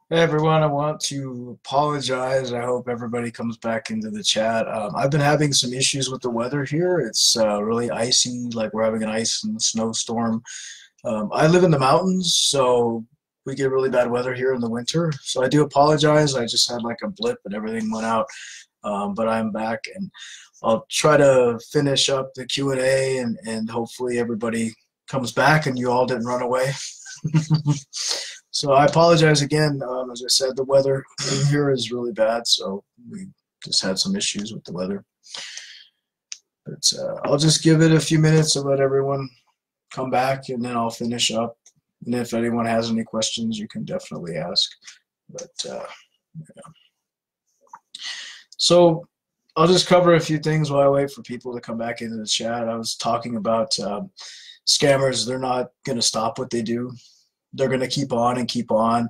Hey everyone, I want to apologize. I hope everybody comes back into the chat. I've been having some issues with the weather here. It's really icy, like we're having an ice and snowstorm. I live in the mountains, so we get really bad weather here in the winter. So I do apologize. I just had like a blip and everything went out, but I'm back and I'll try to finish up the Q&A and hopefully everybody comes back and you all didn't run away. So I apologize again. As I said, the weather here is really bad, so we just had some issues with the weather. But I'll just give it a few minutes to let everyone come back, and then I'll finish up. And if anyone has any questions, you can definitely ask. But yeah. So I'll just cover a few things while I wait for people to come back into the chat. I was talking about scammers. They're not going to stop what they do. They're going to keep on and keep on.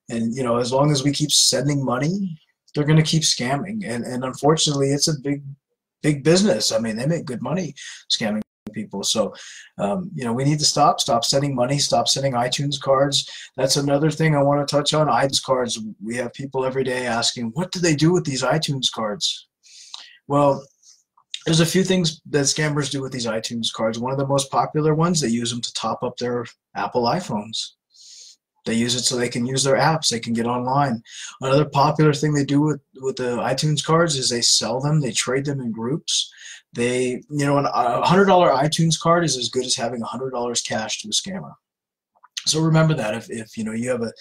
And, you know, as long as we keep sending money, they're going to keep scamming. And unfortunately, it's a big business. I mean, they make good money scamming people. So, you know, we need to stop sending money, stop sending iTunes cards. That's another thing I want to touch on, iTunes cards. We have people every day asking, what do they do with these iTunes cards? Well, there's a few things that scammers do with these iTunes cards. One of the most popular ones, they use them to top up their Apple iPhones. They use it so they can use their apps. They can get online. Another popular thing they do with the iTunes cards is they sell them. They trade them in groups. They, you know, a $100 iTunes card is as good as having $100 cash to a scammer. So remember that if you know you have a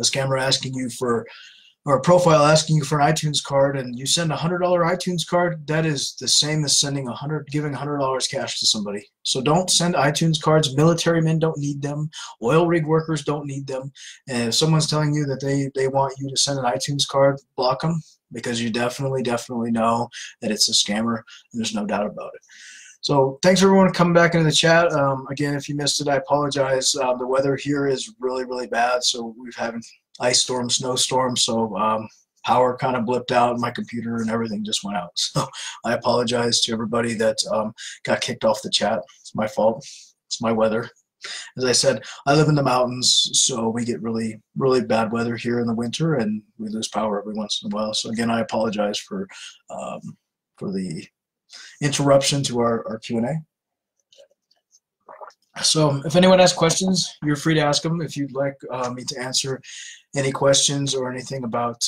scammer asking you for, or a profile asking you for an iTunes card, and you send a $100 iTunes card, that is the same as giving $100 cash to somebody. So don't send iTunes cards. Military men don't need them. Oil rig workers don't need them. And if someone's telling you that they want you to send an iTunes card, block them, because you definitely know that it's a scammer, and there's no doubt about it. So thanks everyone for coming back into the chat. Again, if you missed it, I apologize. The weather here is really bad, so we've had ice storm, snowstorm, so power kind of blipped out in my computer and everything just went out. So I apologize to everybody that got kicked off the chat. It's my fault. It's my weather. As I said, I live in the mountains, so we get really bad weather here in the winter, and we lose power every once in a while. So again, I apologize for the interruption to our Q&A. So if anyone has questions, you're free to ask them. If you'd like me to answer any questions or anything about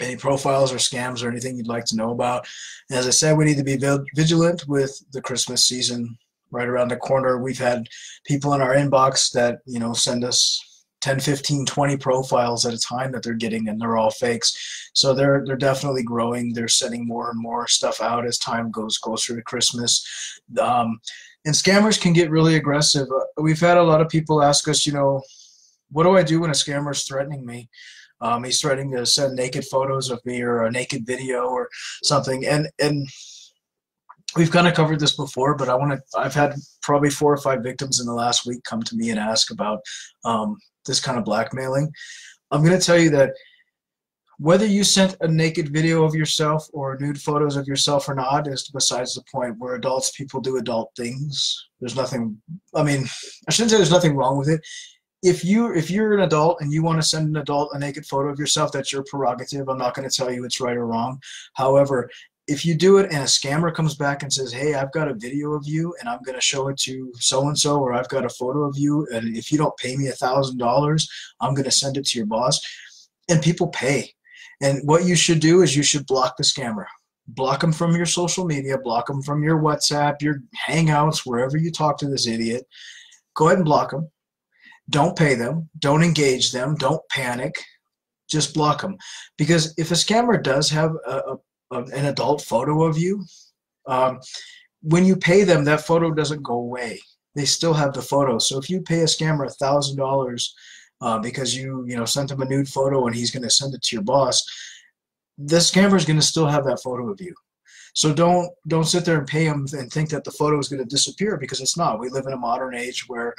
any profiles or scams or anything you'd like to know about. And as I said, we need to be vigilant with the Christmas season right around the corner. We've had people in our inbox that, you know, send us 10, 15, 20 profiles at a time that they're getting, and they're all fakes. So they're definitely growing. They're sending more and more stuff out as time goes closer to Christmas. And scammers can get really aggressive. We've had a lot of people ask us, you know, what do I do when a scammer is threatening me? He's threatening to send naked photos of me or a naked video or something. And we've kind of covered this before, but I've had probably 4 or 5 victims in the last week come to me and ask about this kind of blackmailing. I'm going to tell you that whether you sent a naked video of yourself or nude photos of yourself or not is besides the point. We're adults. People do adult things. There's nothing, I mean, I shouldn't say there's nothing wrong with it. If you're an adult and you want to send an adult a naked photo of yourself, that's your prerogative. I'm not going to tell you it's right or wrong. However, if you do it and a scammer comes back and says, hey, I've got a video of you and I'm going to show it to so-and-so, or I've got a photo of you, and if you don't pay me $1,000, I'm going to send it to your boss, and people pay. And what you should do is you should block the scammer. Block them from your social media, block them from your WhatsApp, your Hangouts, wherever you talk to this idiot. Go ahead and block them. Don't pay them. Don't engage them. Don't panic. Just block them. Because if a scammer does have an adult photo of you, when you pay them, that photo doesn't go away. They still have the photo. So if you pay a scammer $1,000 because you sent him a nude photo and he's going to send it to your boss, the scammer is going to still have that photo of you. So don't sit there and pay them and think that the photo is going to disappear, because it's not. We live in a modern age where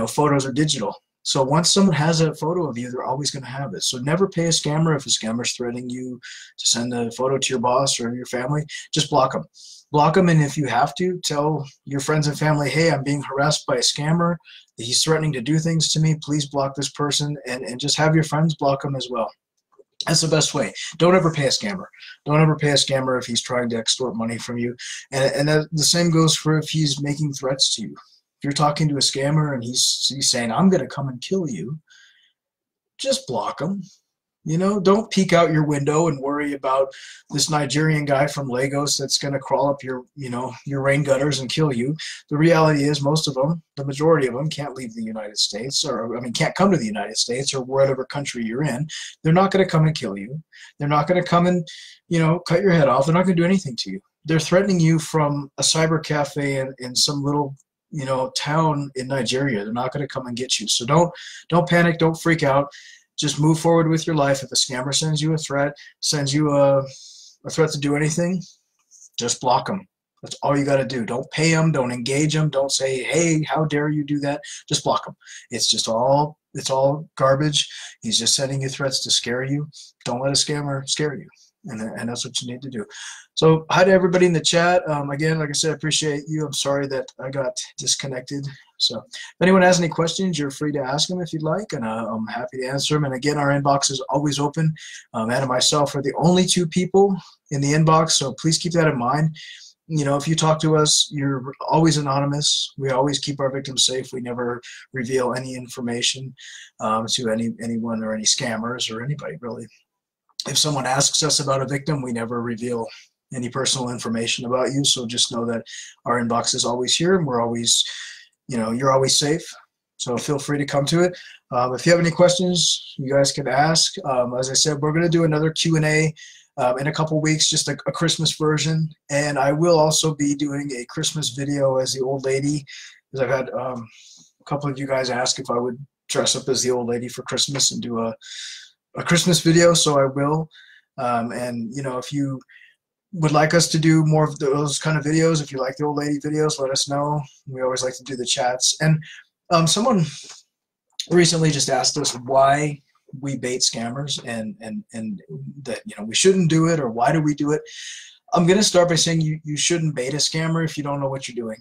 photos are digital. So once someone has that photo of you, they're always going to have it. So never pay a scammer if a scammer is threatening you to send a photo to your boss or your family. Just block them. block them, and if you have to, tell your friends and family, hey, I'm being harassed by a scammer. He's threatening to do things to me. Please block this person, and just have your friends block them as well. That's the best way. Don't ever pay a scammer. Don't ever pay a scammer if he's trying to extort money from you. And the same goes for if he's making threats to you. If you're talking to a scammer and he's saying, I'm going to come and kill you, just block him. You know, don't peek out your window and worry about this Nigerian guy from Lagos that's going to crawl up your, you know, your rain gutters and kill you. The reality is most of them, the majority of them, can't leave the United States, or, I mean, can't come to the United States or whatever country you're in. They're not going to come and kill you. They're not going to come and, you know, cut your head off. They're not going to do anything to you. They're threatening you from a cyber cafe in some little, you know, town in Nigeria. They're not going to come and get you. So don't panic. Don't freak out. Just move forward with your life. If a scammer sends you a threat, sends you a threat to do anything, just block them. That's all you got to do. Don't pay them. Don't engage them. Don't say, hey, how dare you do that? Just block them. It's all garbage. He's just sending you threats to scare you. Don't let a scammer scare you. And that's what you need to do. So hi to everybody in the chat. Again, like I said, I appreciate you. I'm sorry that I got disconnected. So if anyone has any questions, you're free to ask them if you'd like, and I'm happy to answer them. And again, our inbox is always open. Matt and myself are the only two people in the inbox, so please keep that in mind. You know, if you talk to us, you're always anonymous. We always keep our victims safe. We never reveal any information to anyone or any scammers or anybody, really. If someone asks us about a victim, we never reveal any personal information about you. So just know that our inbox is always here, and we're always, you know, you're always safe. So feel free to come to it. If you have any questions, you guys can ask. As I said, we're going to do another Q&A in a couple weeks, just a Christmas version. And I will also be doing a Christmas video as the old lady, because I've had a couple of you guys ask if I would dress up as the old lady for Christmas and do a Christmas video, so I will. And, you know, if you would like us to do more of those kind of videos, if you like the old lady videos, let us know. We always like to do the chats. And someone recently just asked us why we bait scammers and that, you know, we shouldn't do it, or why do we do it. I'm going to start by saying you shouldn't bait a scammer if you don't know what you're doing.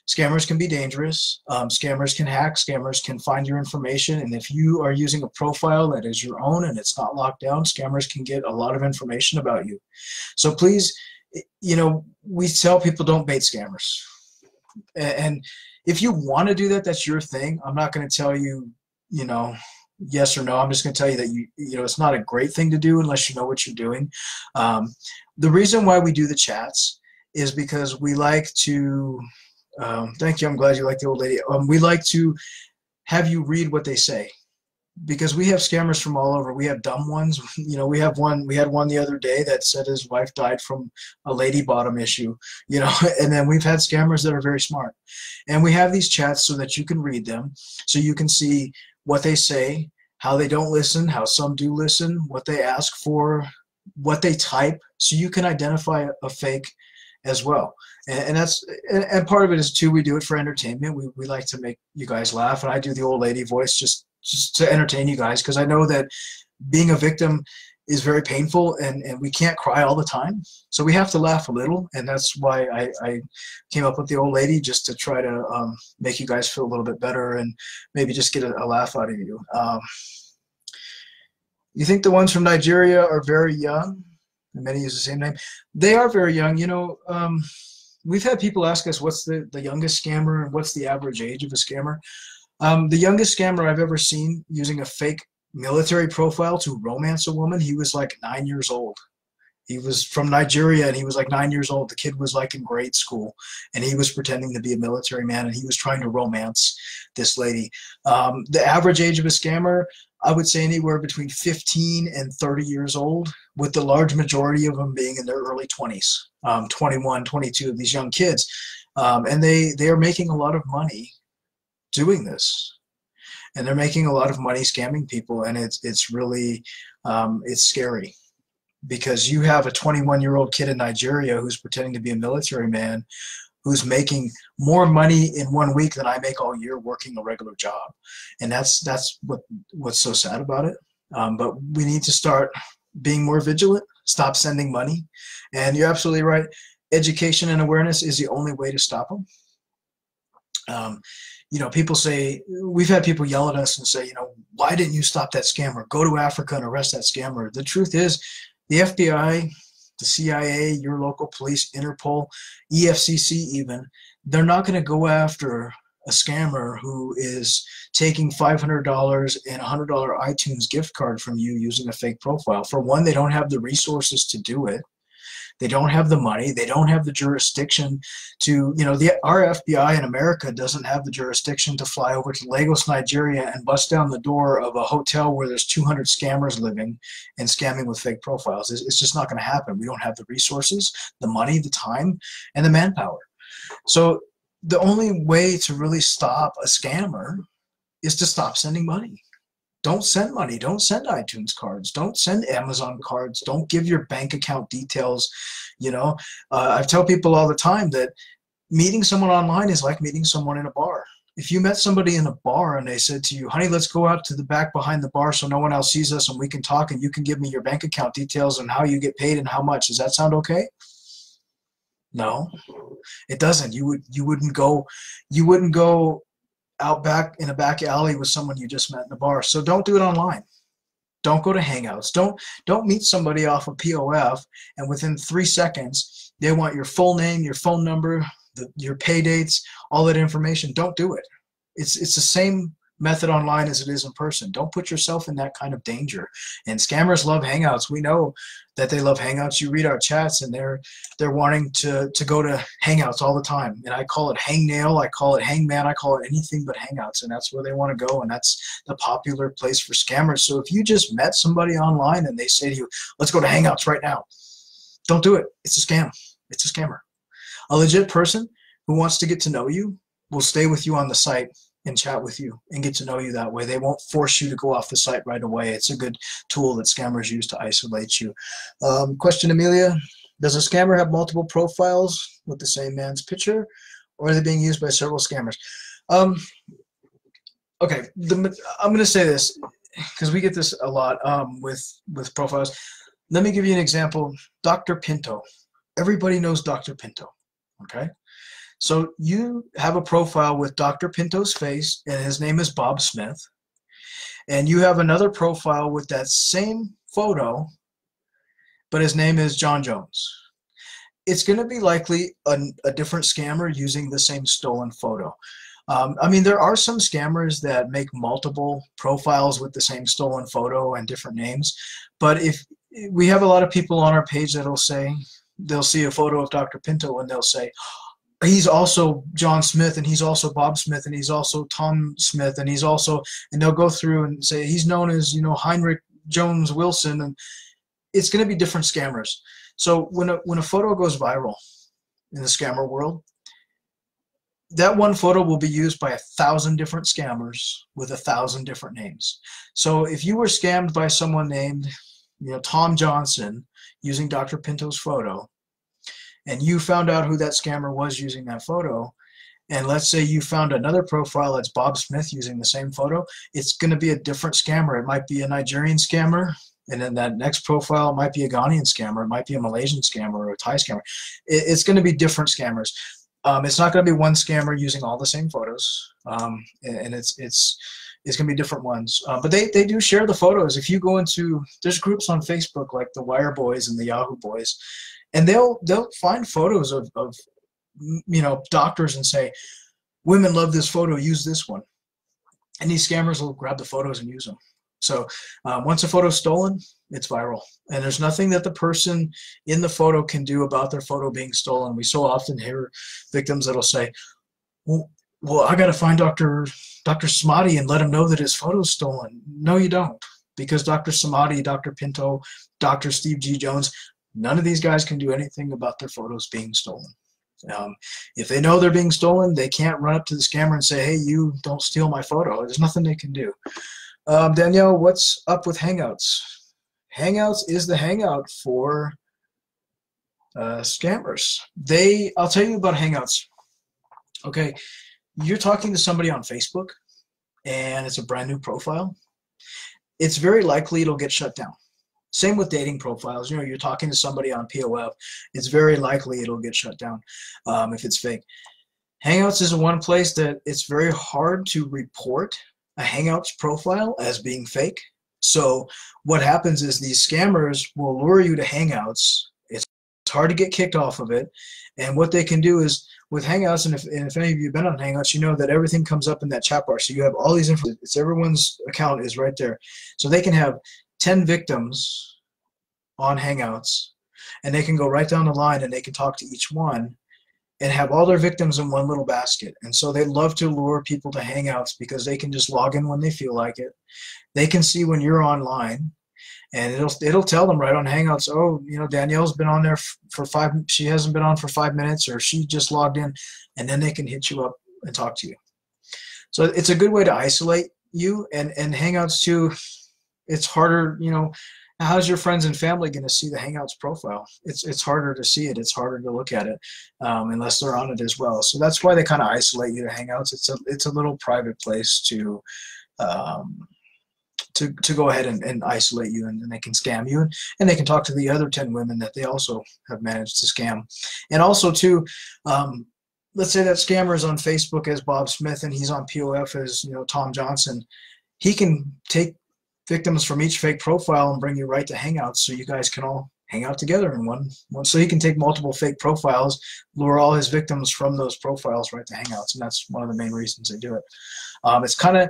Scammers can be dangerous. Scammers can hack. Scammers can find your information. And if you are using a profile that is your own and it's not locked down, scammers can get a lot of information about you. So please, you know, we tell people don't bait scammers. And if you want to do that, that's your thing. I'm not going to tell you, you know, yes or no. I'm just going to tell you that, you know, it's not a great thing to do unless you know what you're doing. The reason why we do the chats is because we like to, thank you. I'm glad you like the old lady. We like to have you read what they say, because we have scammers from all over. We have dumb ones. You know, we had one the other day that said his wife died from a lady bottom issue, you know, and then we've had scammers that are very smart. And we have these chats so that you can read them, so you can see what they say, how they don't listen, how some do listen, what they ask for, what they type, so you can identify a fake as well. And that's, and part of it is too, we do it for entertainment. We like to make you guys laugh, and I do the old lady voice just to entertain you guys, because I know that being a victim is very painful, and we can't cry all the time. So we have to laugh a little, and that's why I came up with the old lady, just to try to make you guys feel a little bit better and maybe just get a laugh out of you. You think the ones from Nigeria are very young? And many use the same name. They are very young. You know, we've had people ask us what's the youngest scammer and what's the average age of a scammer. The youngest scammer I've ever seen using a fake military profile to romance a woman, he was like 9 years old. He was from Nigeria, and he was like 9 years old. The kid was like in grade school, and he was pretending to be a military man, and he was trying to romance this lady. The average age of a scammer, I would say anywhere between 15 and 30 years old, with the large majority of them being in their early 20s, 21, 22 of these young kids. And they are making a lot of money doing this. And they're making a lot of money scamming people, and it's really, it's scary. Because you have a 21-year-old kid in Nigeria who's pretending to be a military man, who's making more money in 1 week than I make all year working a regular job. And that's what's so sad about it. But we need to start being more vigilant, stop sending money. And you're absolutely right. education and awareness is the only way to stop them. You know, people say, we've had people yell at us and say, you know, why didn't you stop that scammer? Go to Africa and arrest that scammer. The truth is, the FBI, the CIA, your local police, Interpol, EFCC even, they're not going to go after a scammer who is taking $500 and a $100 iTunes gift card from you using a fake profile. For one, they don't have the resources to do it. They don't have the money. They don't have the jurisdiction to, you know, our FBI in America doesn't have the jurisdiction to fly over to Lagos, Nigeria and bust down the door of a hotel where there's 200 scammers living and scamming with fake profiles. It's just not going to happen. We don't have the resources, the money, the time, and the manpower. So the only way to really stop a scammer is to stop sending money. Don't send money. Don't send iTunes cards. Don't send Amazon cards. Don't give your bank account details. You know, I tell people all the time that meeting someone online is like meeting someone in a bar. If you met somebody in a bar and they said to you, honey, let's go out to the back behind the bar so no one else sees us and we can talk and you can give me your bank account details and how you get paid and how much. Does that sound okay? No, it doesn't. You wouldn't go out back in a back alley with someone you just met in the bar. So don't do it online. Don't go to Hangouts. Don't meet somebody off of POF and within 3 seconds they want your full name, your phone number, your pay dates, all that information. Don't do it. It's the same method online as it is in person. Don't put yourself in that kind of danger. And scammers love Hangouts. We know that they love Hangouts. You read our chats and they're wanting to go to Hangouts all the time. And I call it hangnail, I call it hangman, I call it anything but Hangouts. And that's where they want to go. And that's the popular place for scammers. So if you just met somebody online and they say to you, let's go to Hangouts right now, don't do it. It's a scam. It's a scammer. A legit person who wants to get to know you will stay with you on the site and chat with you and get to know you that way. They won't force you to go off the site right away. It's a good tool that scammers use to isolate you. Question, Amelia, does a scammer have multiple profiles with the same man's picture, or are they being used by several scammers? Okay, I'm going to say this because we get this a lot with profiles. Let me give you an example. Dr. Pinto. Everybody knows Dr. Pinto, okay? So you have a profile with Dr. Pinto's face, and his name is Bob Smith. And you have another profile with that same photo, but his name is John Jones. It's going to be likely a different scammer using the same stolen photo. I mean, there are some scammers that make multiple profiles with the same stolen photo and different names. But if we have a lot of people on our page that'll say, they'll see a photo of Dr. Pinto and they'll say, he's also John Smith, and he's also Bob Smith, and he's also Tom Smith, and he's also, and they'll go through and say he's known as, you know, Heinrich Jones Wilson, and it's going to be different scammers. So when a photo goes viral in the scammer world, that one photo will be used by 1,000 different scammers with 1,000 different names. So if you were scammed by someone named, you know, Tom Johnson using Dr. Pinto's photo, and you found out who that scammer was using that photo, and let's say you found another profile that's Bob Smith using the same photo, it's going to be a different scammer. It might be a Nigerian scammer, and then that next profile might be a Ghanaian scammer, it might be a Malaysian scammer or a Thai scammer. It's going to be different scammers. It's not going to be one scammer using all the same photos, and it's going to be different ones. But they do share the photos. If you go into, there's groups on Facebook like the Wire Boys and the Yahoo Boys, and they'll find photos of you know, doctors and say, women love this photo, use this one. And these scammers will grab the photos and use them. So once a photo's stolen, it's viral. And there's nothing that the person in the photo can do about their photo being stolen. We so often hear victims that'll say, well I got to find Dr. Samadi and let him know that his photo's stolen. No, you don't. Because Dr. Samadi, Dr. Pinto, Dr. Steve G. Jones, none of these guys can do anything about their photos being stolen. If they know they're being stolen, they can't run up to the scammer and say, hey, you don't steal my photo. There's nothing they can do. Danielle, what's up with Hangouts? Hangouts is the hangout for scammers. I'll tell you about Hangouts. Okay, you're talking to somebody on Facebook, and it's a brand new profile. It's very likely it'll get shut down. Same with dating profiles. You know, you're talking to somebody on POF, it's very likely it'll get shut down if it's fake. Hangouts is one place that it's very hard to report a Hangouts profile as being fake. So what happens is these scammers will lure you to Hangouts. It's hard to get kicked off of it. And what they can do is with Hangouts, and if any of you have been on Hangouts, you know that everything comes up in that chat bar. So you have all these information. It's everyone's account is right there. So they can have 10 victims on Hangouts, and they can go right down the line and they can talk to each one and have all their victims in one little basket. And so they love to lure people to Hangouts because they can just log in when they feel like it. They can see when you're online, and it'll tell them right on Hangouts, oh, you know, Danielle's been on there for she hasn't been on for 5 minutes, or she just logged in, and then they can hit you up and talk to you. So it's a good way to isolate you, and Hangouts too, it's harder, you know, how's your friends and family going to see the Hangouts profile? It's harder to see it. It's harder to look at it unless they're on it as well. So that's why they kind of isolate you to Hangouts. It's a little private place to go ahead and isolate you, and then they can scam you, and they can talk to the other 10 women that they also have managed to scam. And also too, let's say that scammer is on Facebook as Bob Smith and he's on POF as, you know, Tom Johnson. He can take victims from each fake profile and bring you right to Hangouts, so you guys can all hang out together in one. So he can take multiple fake profiles, lure all his victims from those profiles right to Hangouts, and that's one of the main reasons they do it. It's kind of,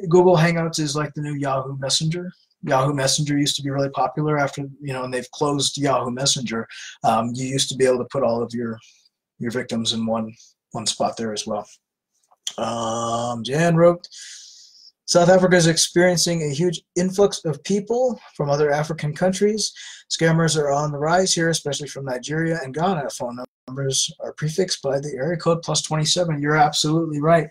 Google Hangouts is like the new Yahoo Messenger. Yahoo Messenger used to be really popular after, you know, and they've closed Yahoo Messenger. You used to be able to put all of your victims in one spot there as well. Jan wrote, South Africa is experiencing a huge influx of people from other African countries. Scammers are on the rise here, especially from Nigeria and Ghana. Phone numbers are prefixed by the area code +27. You're absolutely right.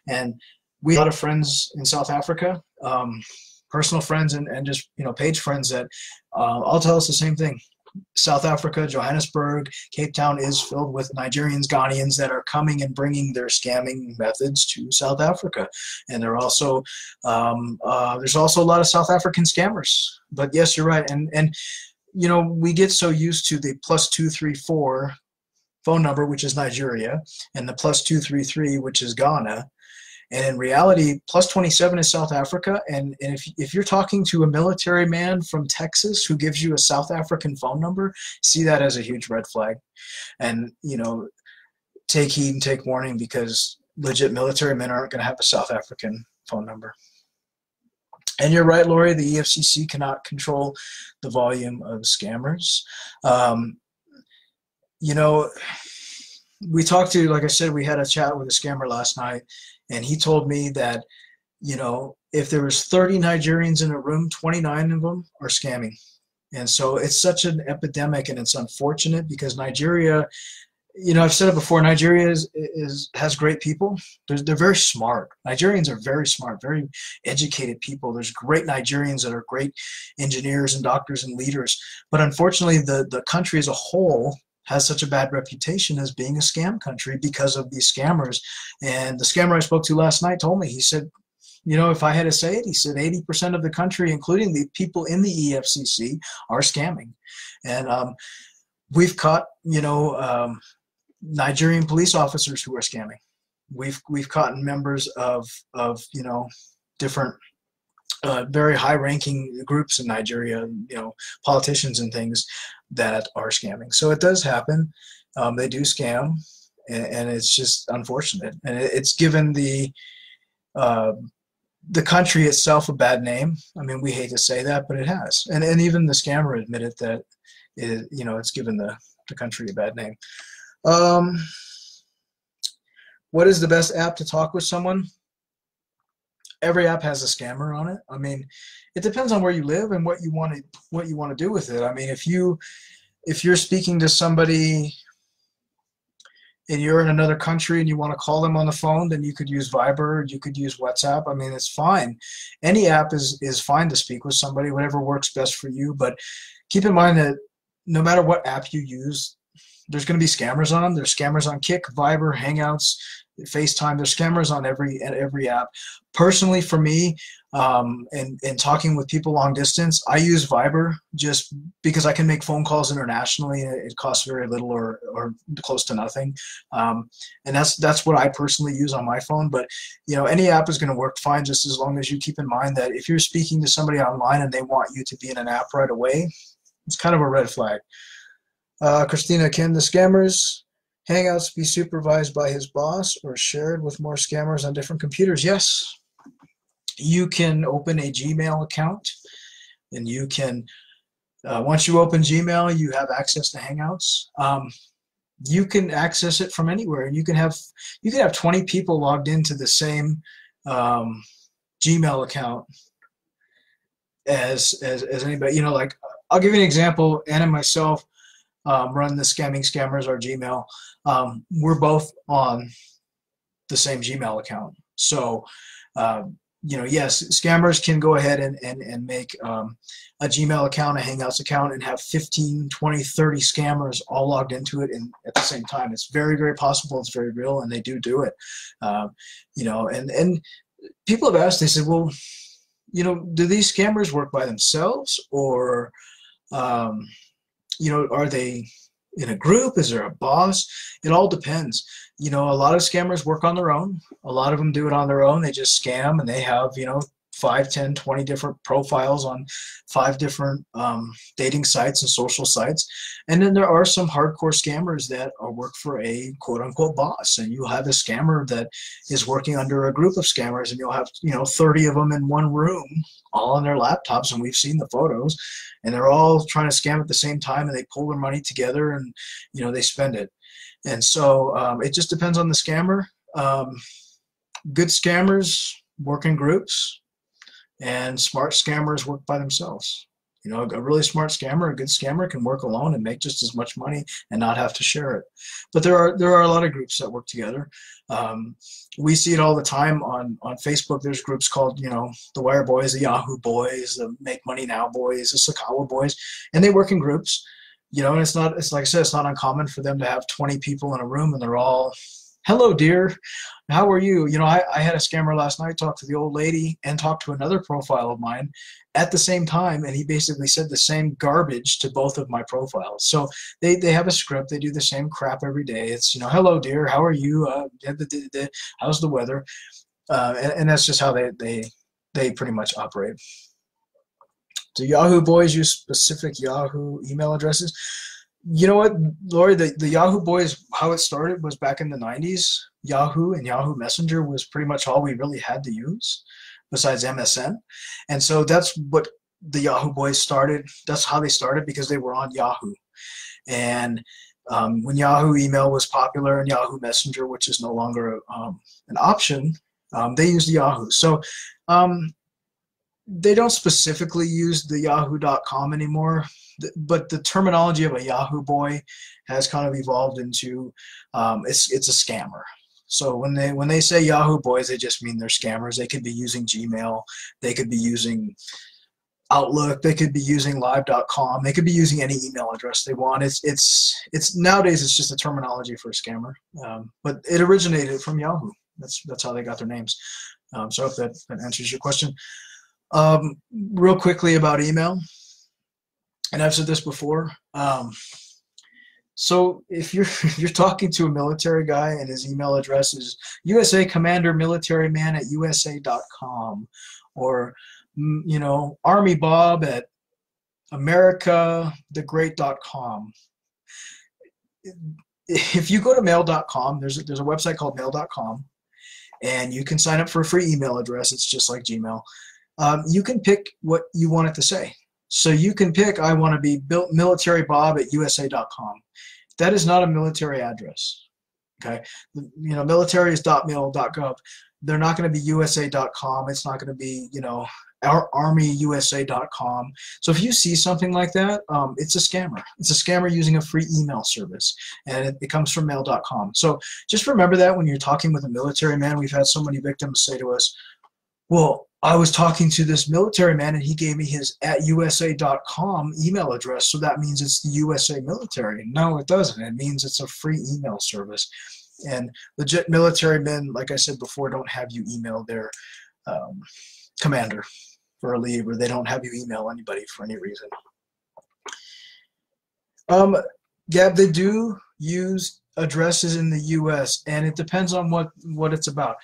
And we have a lot of friends in South Africa, personal friends and just, you know, page friends that all tell us the same thing. South Africa, Johannesburg, Cape Town is filled with Nigerians, Ghanaians that are coming and bringing their scamming methods to South Africa. And they're also, there's also a lot of South African scammers. But yes, you're right. And you know, we get so used to the +234 phone number, which is Nigeria, and the +233, which is Ghana. And in reality, +27 is South Africa. And if you're talking to a military man from Texas who gives you a South African phone number, see that as a huge red flag. And, you know, take heed and take warning, because legit military men aren't going to have a South African phone number. And you're right, Lori, the EFCC cannot control the volume of scammers. You know, we talked to, like I said, we had a chat with a scammer last night, and he told me that, you know, if there was 30 Nigerians in a room, 29 of them are scamming. And so it's such an epidemic, and it's unfortunate because Nigeria, you know, I've said it before, Nigeria has great people. They're very smart. Nigerians are very smart, very educated people. There's great Nigerians that are great engineers and doctors and leaders. But unfortunately, the country as a whole has such a bad reputation as being a scam country because of these scammers. And the scammer I spoke to last night told me, he said, you know, if I had to say it, he said 80% of the country, including the people in the EFCC, are scamming. And we've caught, you know, Nigerian police officers who are scamming. We've caught members of you know, different very high-ranking groups in Nigeria, you know, politicians and things that are scamming. So it does happen. They do scam, and it's just unfortunate. And it's given the country itself a bad name. I mean, we hate to say that, but it has. And even the scammer admitted that, you know, it's given the country a bad name. What is the best app to talk with someone? Every app has a scammer on it. I mean, it depends on where you live and what you want to do with it. I mean, if you're speaking to somebody and you're in another country and you want to call them on the phone, then you could use Viber, you could use WhatsApp. I mean, it's fine. Any app is fine to speak with somebody, whatever works best for you. But keep in mind that no matter what app you use, there's going to be scammers on them. There's scammers on Kik, Viber, Hangouts, FaceTime. There's scammers on every app. Personally, for me, and talking with people long distance, I use Viber just because I can make phone calls internationally. It costs very little or close to nothing, and that's what I personally use on my phone. But any app is going to work fine, just as long as you keep in mind that if you're speaking to somebody online and they want you to be in an app right away, it's kind of a red flag. Christina, can the scammers hangouts be supervised by his boss or shared with more scammers on different computers? Yes. You can open a Gmail account, and you can, once you open Gmail, you have access to Hangouts. You can access it from anywhere, and you can have 20 people logged into the same Gmail account as anybody. Like, I'll give you an example. Anna and myself run the Scamming Scammers, our Gmail. We're both on the same Gmail account. So, yes, scammers can go ahead and make a Gmail account, a Hangouts account, and have 15, 20, 30 scammers all logged into it at the same time. It's very, very possible. It's very real, and they do it. And people have asked, they said, well, do these scammers work by themselves, or are they in a group? Is there a boss? It all depends. A lot of scammers work on their own. A lot of them do it on their own. They just scam, and they have 5, 10, 20 different profiles on 5 different dating sites and social sites. And then there are some hardcore scammers that work for a quote-unquote boss, and you'll have a scammer that is working under a group of scammers, and you'll have 30 of them in one room, all on their laptops, and we've seen the photos, and they're all trying to scam at the same time, and they pull their money together, and they spend it. And so it just depends on the scammer. Good scammers work in groups, and smart scammers work by themselves. A really smart scammer, a good scammer, can work alone and make just as much money and not have to share it. But there are a lot of groups that work together. We see it all the time on Facebook. There's groups called, the Wire Boys, the Yahoo Boys, the Make Money Now Boys, the Sakawa Boys, and they work in groups. And it's like I said, it's not uncommon for them to have 20 people in a room, and they're all, hello, dear. How are you? I had a scammer last night talk to the old lady and talk to another profile of mine at the same time, and he basically said the same garbage to both of my profiles. So they have a script. They do the same crap every day. It's, hello, dear. How are you? How's the weather? And that's just how they pretty much operate. Do Yahoo Boys use specific Yahoo email addresses? You know what, Lori, the Yahoo Boys, how it started was back in the 90s. Yahoo and Yahoo Messenger was pretty much all we really had to use besides MSN. And so that's what the Yahoo Boys started. That's how they started, because they were on Yahoo. And when Yahoo email was popular and Yahoo Messenger, which is no longer an option, they used Yahoo. So they don't specifically use the yahoo.com anymore. But the terminology of a Yahoo boy has kind of evolved into it's a scammer. So when they say Yahoo Boys, they just mean they're scammers. They could be using Gmail, they could be using Outlook, they could be using live.com, they could be using any email address they want. It's nowadays it's just a terminology for a scammer. But it originated from Yahoo. That's how they got their names. So I hope that answers your question. Real quickly about email. And I've said this before. So if you're talking to a military guy and his email address is USA Commander Military Man at USA.com, or Army Bob at AmericaTheGreat.com. If you go to Mail.com, there's a website called Mail.com, and you can sign up for a free email address. It's just like Gmail. You can pick what you want it to say. So you can pick, I want to be Military Bob at USA.com. That is not a military address. Okay, military is .mil.gov. They're not going to be USA.com. It's not going to be ArmyUSA.com. So if you see something like that, it's a scammer. It's a scammer using a free email service, and it comes from Mail.com. So just remember that when you're talking with a military man. We've had so many victims say to us, well, I was talking to this military man and he gave me his at USA.com email address, so that means it's the USA military. No, it doesn't. It means it's a free email service. And legit military men, like I said before, don't have you email their commander for a leave, or they don't have you email anybody for any reason. Gab, they do use addresses in the U.S., and it depends on what it's about.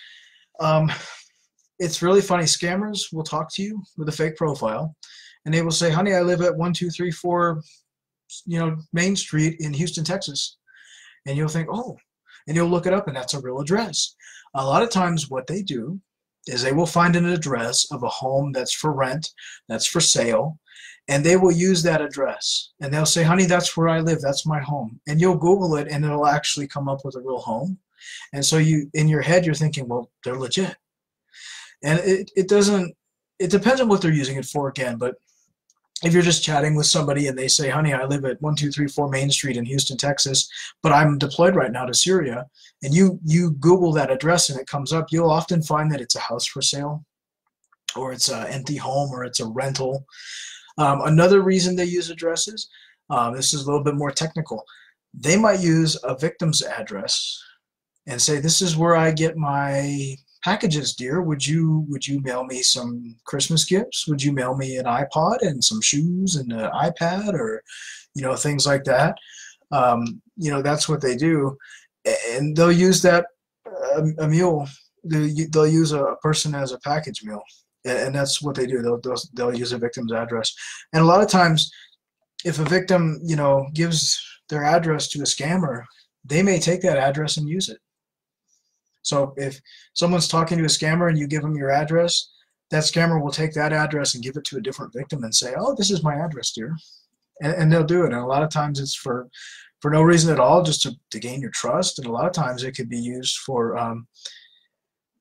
It's really funny. Scammers will talk to you with a fake profile, and they will say, honey, I live at 1234, Main Street in Houston, Texas. And you'll think, oh, and you'll look it up, and that's a real address. A lot of times what they do is they will find an address of a home that's for rent, that's for sale, and they will use that address. And they'll say, honey, that's where I live, that's my home. And you'll Google it, and it'll actually come up with a real home. And so in your head, you're thinking, well, they're legit. And it depends on what they're using it for again, but if you're just chatting with somebody and they say, honey, I live at 1234 Main Street in Houston, Texas, but I'm deployed right now to Syria, and you Google that address and it comes up, you'll often find that it's a house for sale, or it's an empty home, or it's a rental. Another reason they use addresses, this is a little bit more technical. They might use a victim's address and say, this is where I get my packages, dear. Would you mail me some Christmas gifts? Would you mail me an iPod and some shoes and an iPad, or things like that? That's what they do, and they'll use that a mule. They'll use a person as a package mule, and that's what they do. They'll use a victim's address, and a lot of times, if a victim gives their address to a scammer, they may take that address and use it. So if someone's talking to a scammer and you give them your address, that scammer will take that address and give it to a different victim and say, oh, this is my address, dear. And they'll do it. And a lot of times it's for no reason at all, just to gain your trust. And a lot of times it could be used for,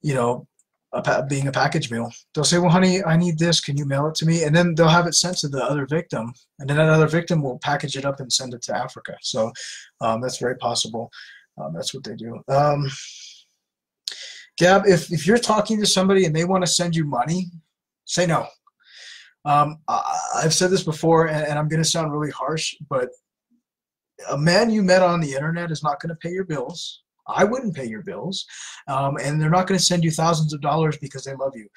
being a package mule. They'll say, well, honey, I need this. Can you mail it to me? And then they'll have it sent to the other victim. And then that other victim will package it up and send it to Africa. So that's very possible. That's what they do. Gab, if you're talking to somebody and they want to send you money, say no. I've said this before, and I'm going to sound really harsh, but a man you met on the internet is not going to pay your bills. I wouldn't pay your bills, and they're not going to send you thousands of dollars because they love you.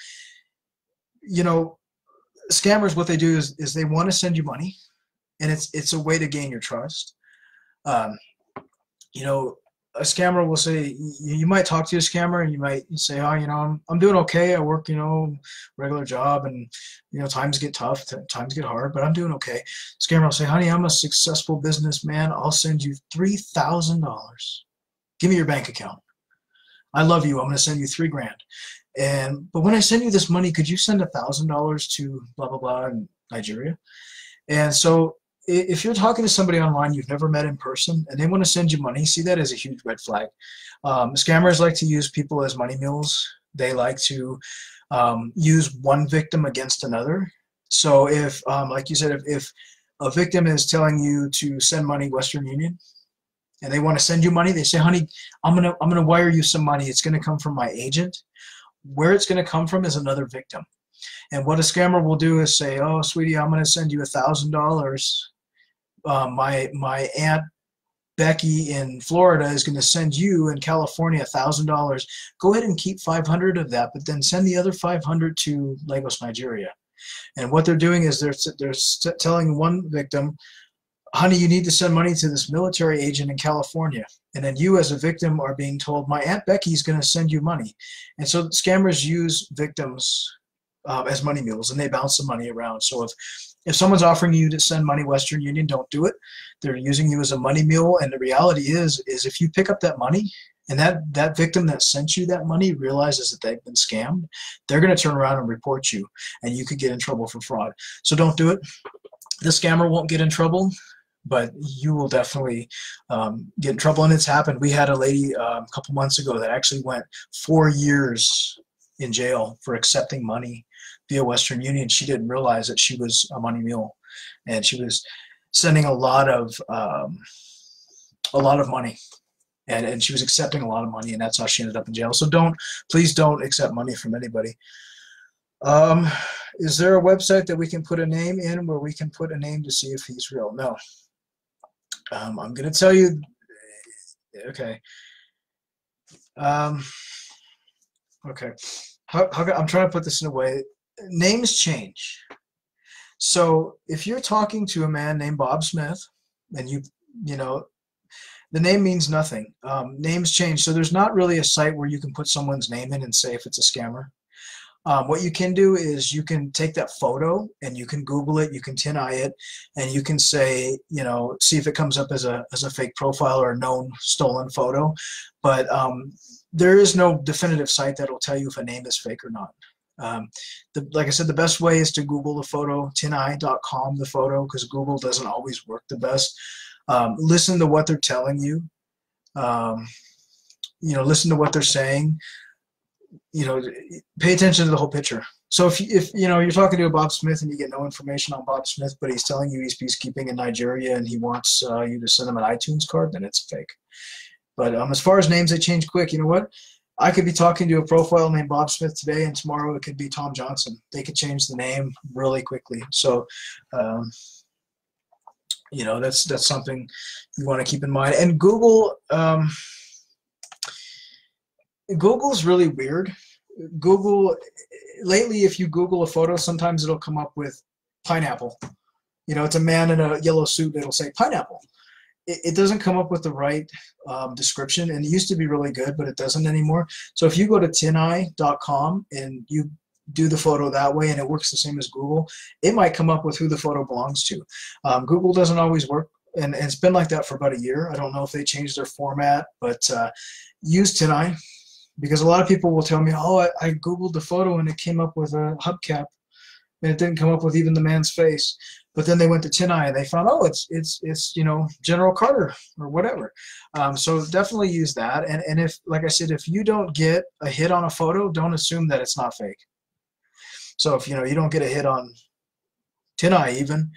Scammers, what they do is they want to send you money, and it's a way to gain your trust. A scammer will say, you might talk to a scammer and you might say, oh, I'm doing okay. I work, regular job, and, times get tough, times get hard, but I'm doing okay. Scammer will say, honey, I'm a successful businessman. I'll send you $3,000. Give me your bank account. I love you. I'm going to send you $3,000. But when I send you this money, could you send $1,000 to blah, blah, blah in Nigeria? And so if you're talking to somebody online you've never met in person and they want to send you money, see that as a huge red flag. Scammers like to use people as money mules. They like to use one victim against another. So if, like you said, if a victim is telling you to send money Western Union and they want to send you money, they say, honey, I'm gonna wire you some money. It's gonna come from my agent. Where it's gonna come from is another victim. And what a scammer will do is say, oh, sweetie, I'm going to send you $1,000. My Aunt Becky in Florida is going to send you in California $1,000. Go ahead and keep 500 of that, but then send the other 500 to Lagos, Nigeria. And what they're doing is they're telling one victim, honey, you need to send money to this military agent in California. And then you as a victim are being told, my Aunt Becky is going to send you money. And so scammers use victims as money mules, and they bounce the money around. So if someone's offering you to send money Western Union, don't do it. They're using you as a money mule. And the reality is if you pick up that money and that victim that sent you that money realizes that they've been scammed, they're going to turn around and report you, and you could get in trouble for fraud. So don't do it. The scammer won't get in trouble, but you will definitely get in trouble. And it's happened. We had a lady a couple months ago that actually went 4 years in jail for accepting money via Western Union. She didn't realize that she was a money mule, and she was sending a lot of money, and she was accepting a lot of money, and that's how she ended up in jail. So please don't accept money from anybody. Is there a website that we can put a name in where we can put a name to see if he's real? No. I'm going to tell you, okay. Um, okay. I'm trying to put this in a way. Names change. So if you're talking to a man named Bob Smith, and you know, the name means nothing. Names change. So there's not really a site where you can put someone's name in and say if it's a scammer. What you can do is you can take that photo and you can Google it, you can tin-eye it, and you can say, see if it comes up as a fake profile or a known stolen photo. But there is no definitive site that will tell you if a name is fake or not. Like I said, the best way is to Google the photo, tineye.com, the photo, because Google doesn't always work the best. Listen to what they're telling you. Listen to what they're saying. Pay attention to the whole picture. So if you're talking to a Bob Smith and you get no information on Bob Smith, but he's telling you he's peacekeeping in Nigeria and he wants you to send him an iTunes card, then it's fake. But as far as names, they change quick. You know what? I could be talking to a profile named Bob Smith today, and tomorrow it could be Tom Johnson. They could change the name really quickly. So, that's something you want to keep in mind. And Google's really weird. Google, lately, if you Google a photo, sometimes it'll come up with pineapple. It's a man in a yellow suit. It'll say pineapple. It doesn't come up with the right description, and it used to be really good, but it doesn't anymore. So if you go to tineye.com and you do the photo that way, and it works the same as Google, it might come up with who the photo belongs to. Google doesn't always work, and it's been like that for about a year. I don't know if they changed their format, but use tineye, because a lot of people will tell me, oh, I Googled the photo and it came up with a hubcap, and it didn't come up with even the man's face. But then they went to tineye and they found, oh, it's General Carter or whatever. So definitely use that. And if, like I said, if you don't get a hit on a photo, don't assume that it's not fake. So if you don't get a hit on tineye even,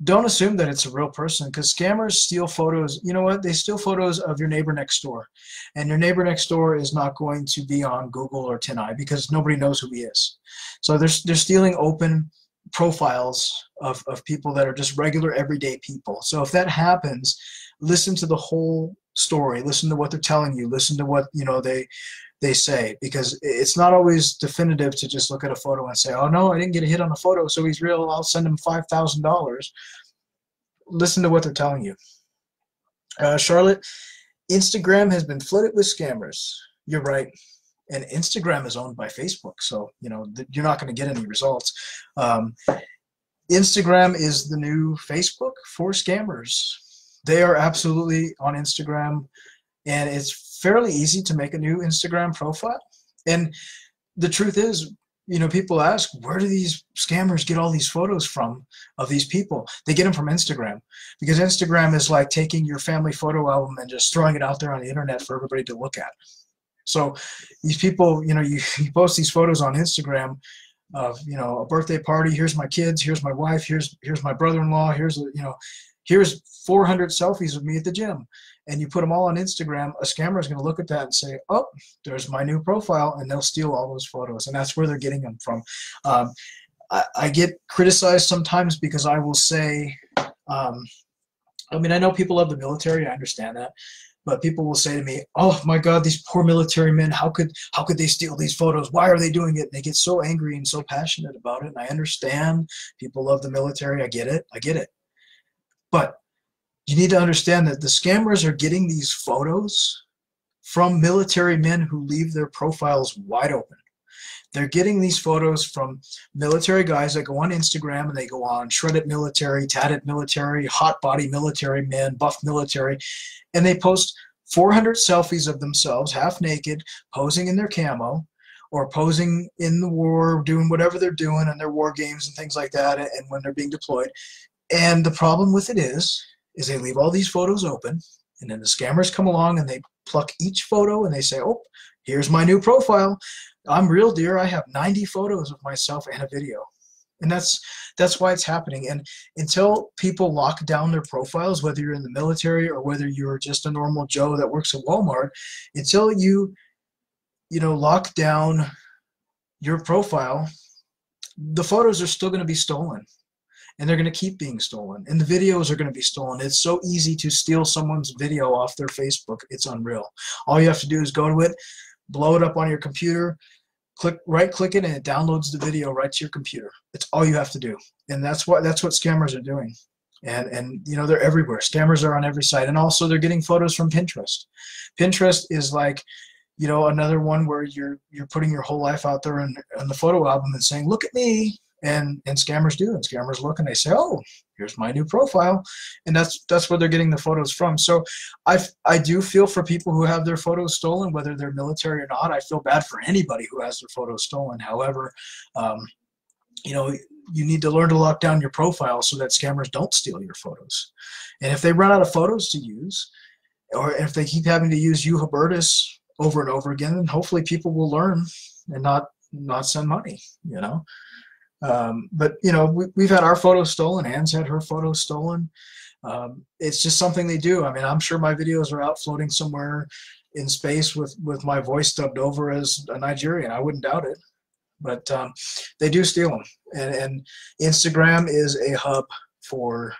don't assume that it's a real person, because scammers steal photos. You know what? They steal photos of your neighbor next door, and your neighbor next door is not going to be on Google or tineye because nobody knows who he is. So they're stealing open profiles of people that are just regular everyday people. So if that happens, listen to the whole story, listen to what they're telling you, listen to what they say, because it's not always definitive to just look at a photo and say, oh no, I didn't get a hit on the photo, so he's real, I'll send him $5,000. Listen to what they're telling you. Charlotte, Instagram has been flooded with scammers. You're right. And Instagram is owned by Facebook, so you're not going to get any results. Instagram is the new Facebook for scammers. They are absolutely on Instagram, and it's fairly easy to make a new Instagram profile. And the truth is, people ask, where do these scammers get all these photos from of these people? They get them from Instagram, because Instagram is like taking your family photo album and just throwing it out there on the internet for everybody to look at. So these people, you post these photos on Instagram of, a birthday party. Here's my kids. Here's my wife. Here's my brother-in-law. Here's 400 selfies of me at the gym. And you put them all on Instagram. A scammer is going to look at that and say, oh, there's my new profile. And they'll steal all those photos. And that's where they're getting them from. I get criticized sometimes because I will say, I know people love the military. I understand that. But people will say to me, oh my God, these poor military men, how could they steal these photos? Why are they doing it? And they get so angry and so passionate about it. And I understand people love the military. I get it. But you need to understand that the scammers are getting these photos from military men who leave their profiles wide open. They're getting these photos from military guys that go on Instagram, and they go on shredded military, tatted military, hot body military men, buff military, and they post 400 selfies of themselves half naked, posing in their camo, or posing in the war, doing whatever they're doing in their war games and things like that, and when they're being deployed. And the problem with it is they leave all these photos open, and then the scammers come along and they pluck each photo and they say, oh, here's my new profile. I'm real, dear. I have 90 photos of myself and a video. And that's why it's happening. And until people lock down their profiles, whether you're in the military or whether you're just a normal Joe that works at Walmart, until you lock down your profile, the photos are still going to be stolen. and they're going to keep being stolen. And the videos are going to be stolen. It's so easy to steal someone's video off their Facebook. It's unreal. All you have to do is go to it, blow it up on your computer, right-click it, and it downloads the video right to your computer. It's all you have to do. And that's what scammers are doing. And you know, they're everywhere. Scammers are on every site. And also they're getting photos from Pinterest. Pinterest is like, you know, another one where you're putting your whole life out there in the photo album and saying, look at me. And scammers do, and scammers look and they say, oh, here's my new profile. And that's where they're getting the photos from. So I do feel for people who have their photos stolen, whether they're military or not. I feel bad for anybody who has their photos stolen. However, you know, you need to learn to lock down your profile so that scammers don't steal your photos. And if they run out of photos to use, or if they keep having to use Yahoo Boys over and over again, then hopefully people will learn and not send money, you know. But, you know, we've had our photos stolen. Anne's had her photos stolen. It's just something they do. I mean, I'm sure my videos are out floating somewhere in space with my voice dubbed over as a Nigerian. I wouldn't doubt it. But they do steal them. And Instagram is a hub for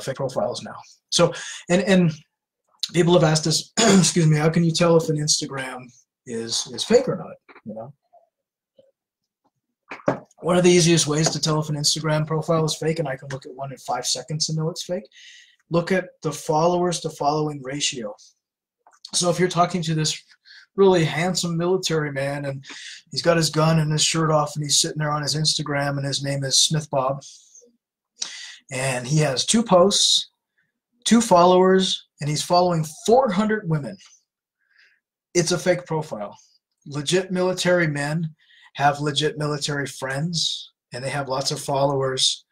fake profiles now. So, and people have asked us, excuse me, how can you tell if an Instagram is fake or not, you know? One of the easiest ways to tell if an Instagram profile is fake, and I can look at one in 5 seconds and know it's fake, look at the followers to following ratio. So if you're talking to this really handsome military man and he's got his gun and his shirt off and he's sitting there on his Instagram and his name is Smith Bob, and he has 2 posts, 2 followers, and he's following 400 women, it's a fake profile. Legit military men have legit military friends, and they have lots of followers,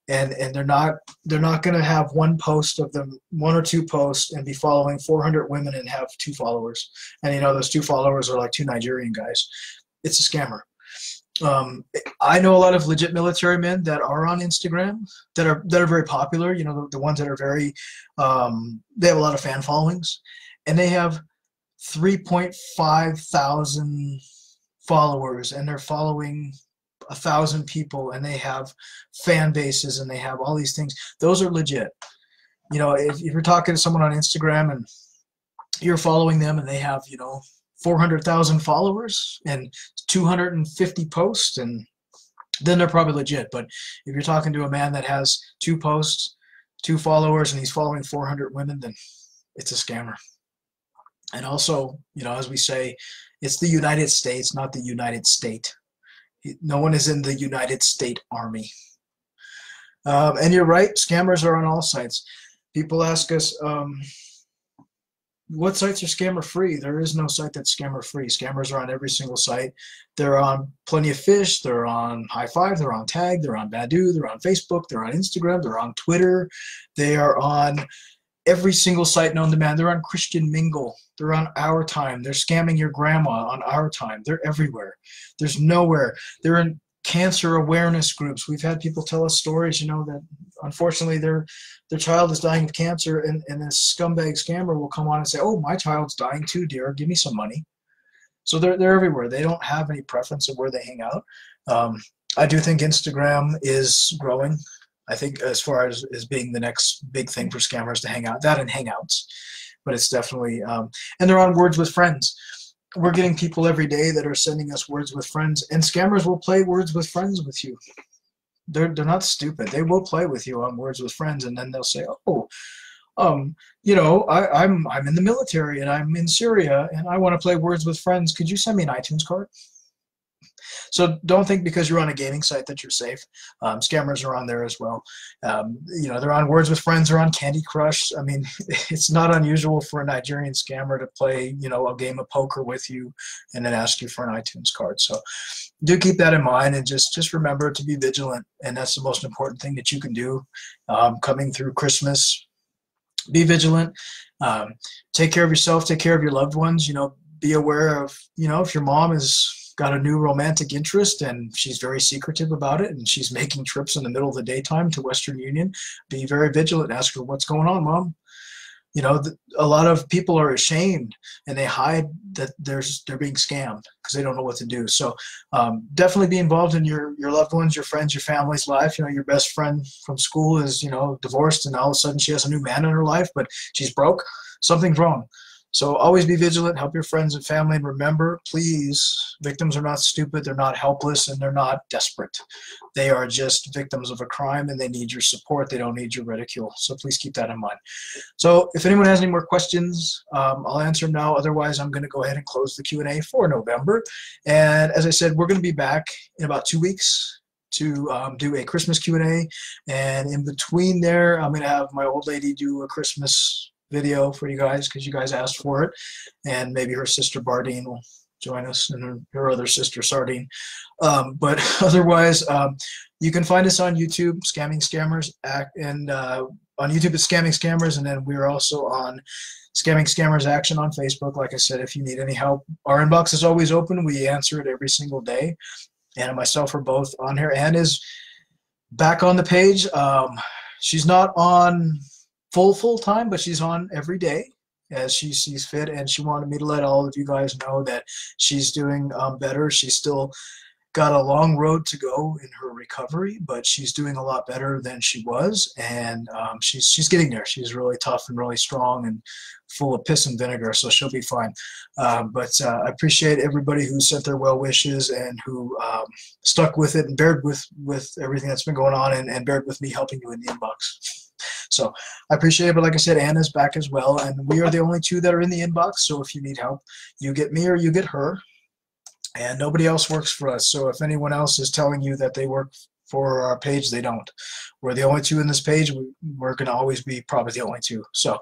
and they're not going to have one post of them, 1 or 2 posts, and be following 400 women and have 2 followers. And you know, those 2 followers are like 2 Nigerian guys. It's a scammer. I know a lot of legit military men that are on Instagram that are very popular. You know, the ones that are very they have a lot of fan followings, and they have 3.5 thousand followers, and they're following 1,000 people, and they have fan bases, and they have all these things. Those are legit. You know, if you're talking to someone on Instagram and you're following them and they have, you know, 400,000 followers and 250 posts, and then they're probably legit. But if you're talking to a man that has 2 posts, 2 followers, and he's following 400 women, then it's a scammer. And also, you know, as we say, it's the United States, not the United State. No one is in the United States Army. And you're right, scammers are on all sites. People ask us, what sites are scammer free? There is no site that's scammer free. Scammers are on every single site. They're on Plenty of Fish, they're on High Five, they're on Tag, they're on Badu, they're on Facebook, they're on Instagram, they're on Twitter, they are on every single site known to man. They're on Christian Mingle. They're on Our Time. They're scamming your grandma on Our Time. They're everywhere. There's nowhere. They're in cancer awareness groups. We've had people tell us stories, you know, that unfortunately their child is dying of cancer, and this scumbag scammer will come on and say, oh, my child's dying too, dear. Give me some money. So they're everywhere. They don't have any preference of where they hang out. I do think Instagram is growing. I think as far as being the next big thing for scammers to hang out, that and hangouts. But it's definitely, and they're on Words with Friends. We're getting people every day that are sending us Words with Friends, and scammers will play Words with Friends with you. They're not stupid. They will play with you on Words with Friends, and then they'll say, oh, you know, I'm in the military and I'm in Syria and I want to play Words with Friends. Could you send me an iTunes card? So don't think because you're on a gaming site that you're safe. Scammers are on there as well. You know, they're on Words with Friends, they're on Candy Crush. I mean, it's not unusual for a Nigerian scammer to play, you know, a game of poker with you and then ask you for an iTunes card. So do keep that in mind, and just remember to be vigilant. And that's the most important thing that you can do coming through Christmas. Be vigilant. Take care of yourself. Take care of your loved ones. You know, be aware of, you know, if your mom is got a new romantic interest and she's very secretive about it and she's making trips in the middle of the daytime to Western Union, be very vigilant. Ask her, what's going on, Mom? You know, a lot of people are ashamed and they hide that they're being scammed because they don't know what to do. So definitely be involved in your loved ones, your friends, your family's life. You know, your best friend from school is, you know, divorced, and all of a sudden she has a new man in her life, but she's broke. Something's wrong. So always be vigilant, help your friends and family, and remember, please, victims are not stupid, they're not helpless, and they're not desperate. They are just victims of a crime, and they need your support. They don't need your ridicule. So please keep that in mind. So if anyone has any more questions, I'll answer them now. Otherwise, I'm going to go ahead and close the Q&A for November. And as I said, we're going to be back in about 2 weeks to do a Christmas Q&A. And in between there, I'm going to have my old lady do a Christmas video for you guys because you guys asked for it, and maybe her sister Bardine will join us, and her other sister Sardine. But otherwise, you can find us on YouTube, Scamming Scammers, and on YouTube it's Scamming Scammers, and then we're also on Scamming Scammers Action on Facebook. Like I said, if you need any help, our inbox is always open. We answer it every single day. Anna and myself are both on here. Anna is back on the page. She's not on full time, but she's on every day as she sees fit, and she wanted me to let all of you guys know that she's doing better. She's still got a long road to go in her recovery, but she's doing a lot better than she was, and she's getting there. She's really tough and really strong and full of piss and vinegar, so she'll be fine. But I appreciate everybody who sent their well wishes and who stuck with it and bared with everything that's been going on, and bared with me helping you in the inbox. So I appreciate it, but like I said, Anna's back as well, and we are the only two that are in the inbox. So if you need help, you get me or you get her, and nobody else works for us. So if anyone else is telling you that they work for our page, they don't. We're the only two in this page. We're going to always be probably the only two. So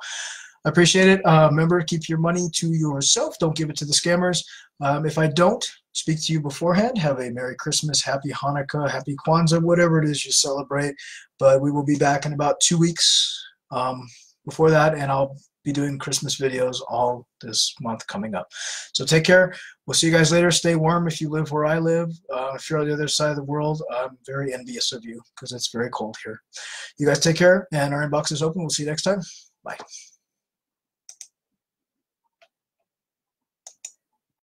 I appreciate it. Remember, keep your money to yourself. Don't give it to the scammers. If I don't speak to you beforehand, have a Merry Christmas, Happy Hanukkah, Happy Kwanzaa, whatever it is you celebrate. But we will be back in about 2 weeks before that, and I'll be doing Christmas videos all this month coming up. So take care. We'll see you guys later. Stay warm if you live where I live. If you're on the other side of the world, I'm very envious of you because it's very cold here. You guys take care, and our inbox is open. We'll see you next time. Bye.